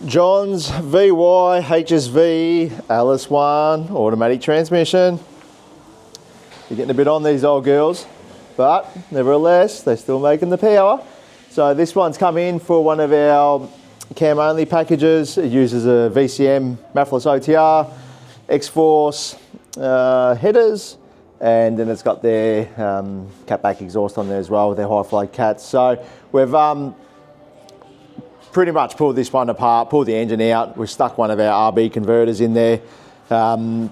John's VY HSV LS1 automatic transmission. You're getting a bit on these old girls, but nevertheless, they're still making the power. So this one's come in for one of our cam only packages. It uses a VCM OTR, X-Force headers, and then it's got their catback exhaust on there as well with their high flow cats. So we've pretty much pulled this one apart, pulled the engine out. We've stuck one of our RB converters in there, and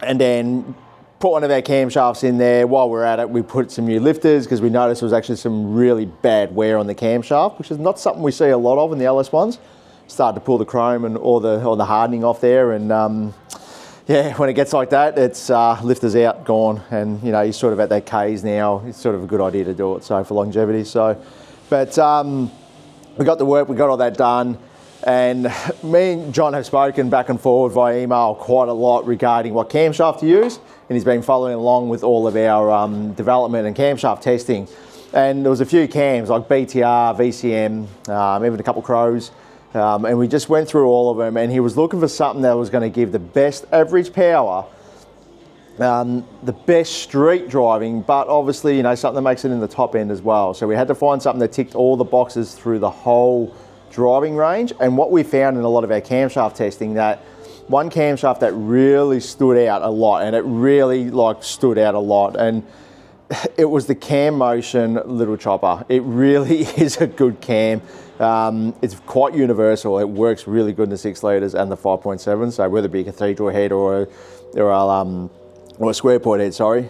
then put one of our camshafts in there. While we're at it, we put some new lifters because we noticed there was actually some really bad wear on the camshaft, which is not something we see a lot of in the LS1s. Started to pull the chrome and all the hardening off there, and yeah, when it gets like that, it's lifters out, gone, and you know, you're sort of at that Ks now. It's sort of a good idea to do it, so for longevity. So, but we got the work, we got all that done, and me and John have spoken back and forward via email quite a lot regarding what camshaft to use, and he's been following along with all of our development and camshaft testing. And there was a few cams like BTR, VCM, even a couple crows, and we just went through all of them, and he was looking for something that was going to give the best average power, the best street driving, but obviously, you know, something that makes it in the top end as well. So we had to find something that ticked all the boxes through the whole driving range. And what we found in a lot of our camshaft testing, that one camshaft that really stood out a lot, and it really stood out a lot, and it was the Cammotion little chopper. It really is a good cam. It's quite universal. It works really good in the 6 litres and the 5.7. So whether it be a cathedral head or a square port head, sorry,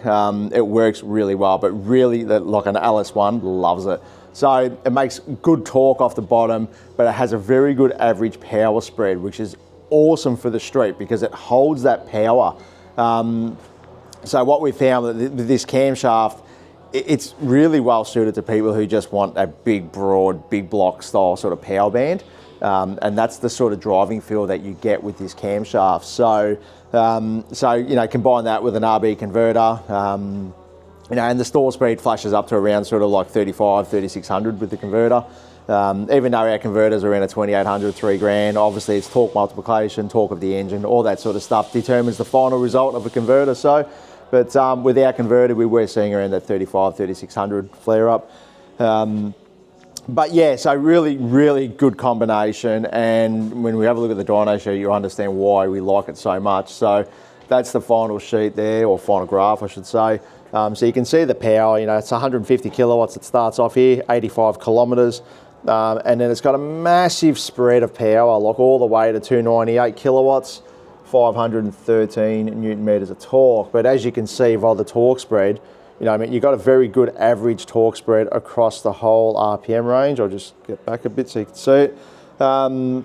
it works really well. But really, like an LS1 loves it. So it makes good torque off the bottom, but it has a very good average power spread, which is awesome for the street because it holds that power. So what we found with this camshaft, it's really well suited to people who just want a big, broad, big block style sort of power band. And that's the sort of driving feel that you get with this camshaft. So, you know, combine that with an RB converter, you know, and the stall speed flashes up to around sort of like 35, 3600 with the converter. Even though our converters are around a 2800, 3 grand, obviously it's torque multiplication, torque of the engine, all that sort of stuff determines the final result of a converter. So, but with our converter, we were seeing around that 35, 3600 flare up. But yeah, so really, really good combination. And when we have a look at the dyno sheet, you'll understand why we like it so much. So that's the final sheet there, or final graph, I should say. So you can see the power, you know, it's 150 kilowatts. It starts off here, 85 kilometers. And then it's got a massive spread of power, like all the way to 298 kilowatts, 513 newton meters of torque. But as you can see by the torque spread, you know, I mean, you've got a very good average torque spread across the whole RPM range. I'll just get back a bit so you can see it. And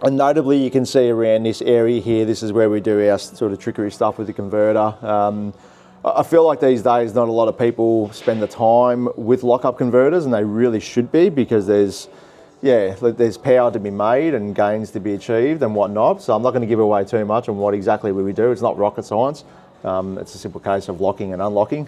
notably, you can see around this area here, this is where we do our sort of trickery stuff with the converter. I feel like these days, not a lot of people spend the time with lockup converters, and they really should be, because there's power to be made and gains to be achieved and whatnot. So I'm not going to give away too much on what exactly we do. It's not rocket science. It's a simple case of locking and unlocking.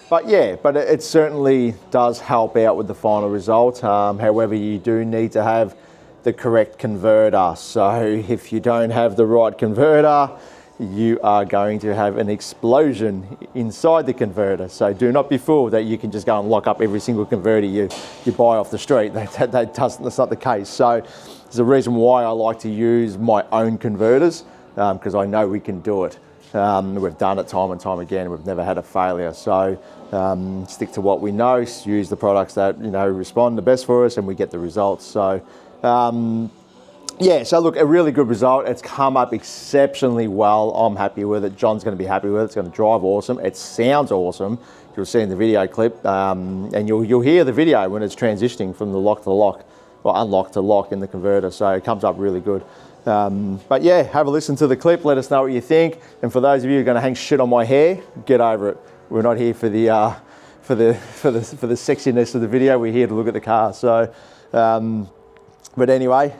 But yeah, but it certainly does help out with the final result. However, you do need to have the correct converter. So if you don't have the right converter, you are going to have an explosion inside the converter. So do not be fooled that you can just go and lock up every single converter you buy off the street. That's not the case. So there's a reason why I like to use my own converters, because I know we can do it. We've done it time and time again. We've never had a failure. So stick to what we know, use the products that, you know, respond the best for us, and we get the results. So yeah, so look, a really good result. It's come up exceptionally well. I'm happy with it. John's going to be happy with it. It's going to drive awesome. It sounds awesome. You'll see in the video clip, and you'll hear the video when it's transitioning from the lock to lock, or unlock to lock in the converter. So it comes up really good. But yeah, have a listen to the clip. Let us know what you think. And for those of you who are going to hang shit on my hair, get over it. We're not here for the sexiness of the video. We're here to look at the car. So. But anyway,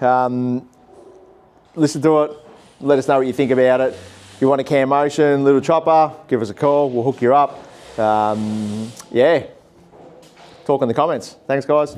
listen to it, let us know what you think about it. If you want a Cammotion little chopper, give us a call, we'll hook you up. Yeah, talk in the comments. Thanks, guys.